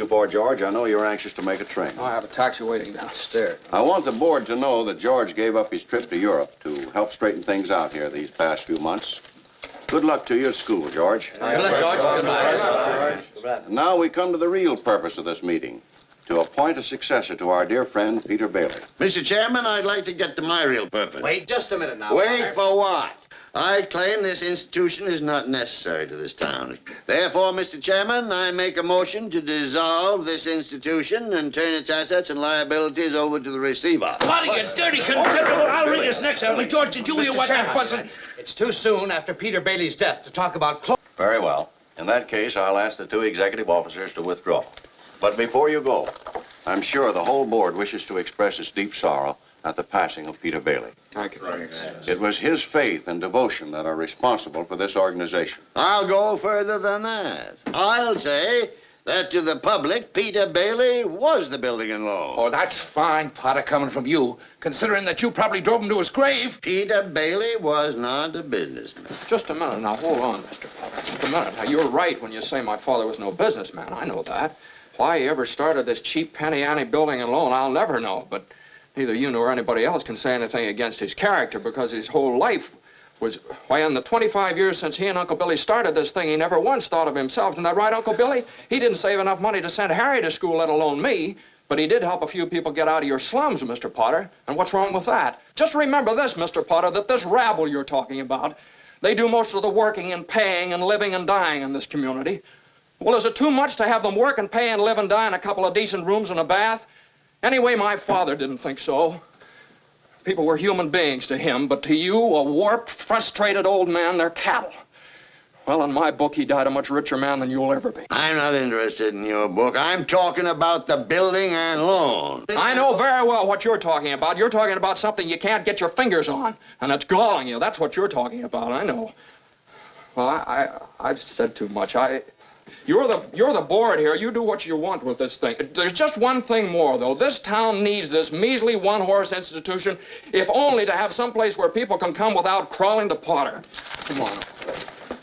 You for, George? I know you're anxious to make a train. I have a taxi waiting downstairs. I want the board to know that George gave up his trip to Europe to help straighten things out here these past few months. Good luck to you at school, George. Good luck, George. Good luck. And now we come to the real purpose of this meeting, to appoint a successor to our dear friend, Peter Bailey. Mr. Chairman, I'd like to get to my real purpose. Wait just a minute now. Wait for what? I claim this institution is not necessary to this town. Therefore, Mr. Chairman, I make a motion to dissolve this institution and turn its assets and liabilities over to the receiver. What, you dirty contemptible? I'll wring his neck out. George, did you hear what that wasn't? It's too soon after Peter Bailey's death to talk about clothes. Very well. In that case, I'll ask the two executive officers to withdraw. But before you go, I'm sure the whole board wishes to express its deep sorrow at the passing of Peter Bailey. Thank you. It was his faith and devotion that are responsible for this organization. I'll go further than that. I'll say that to the public, Peter Bailey was the building and loan. Oh, that's fine, Potter, coming from you, considering that you probably drove him to his grave. Peter Bailey was not a businessman. Just a minute now. Hold on, Mr. Potter. Just a minute. Now, you're right when you say my father was no businessman. I know that. Why he ever started this cheap penny-ante building and loan, I'll never know. But neither you nor anybody else can say anything against his character because his whole life was... Why, in the 25 years since he and Uncle Billy started this thing, he never once thought of himself. Isn't that right, Uncle Billy? He didn't save enough money to send Harry to school, let alone me. But he did help a few people get out of your slums, Mr. Potter. And what's wrong with that? Just remember this, Mr. Potter, that this rabble you're talking about, they do most of the working and paying and living and dying in this community. Well, is it too much to have them work and pay and live and die in a couple of decent rooms and a bath? Anyway, my father didn't think so. People were human beings to him, but to you, a warped, frustrated old man, they're cattle. Well, in my book, he died a much richer man than you'll ever be. I'm not interested in your book. I'm talking about the building and loan. I know very well what you're talking about. You're talking about something you can't get your fingers on, and it's galling you. That's what you're talking about, I know. Well, I've said too much. You're the board here. You do what you want with this thing. There's just one thing more, though. This town needs this measly one-horse institution, if only to have some place where people can come without crawling to Potter. Come on.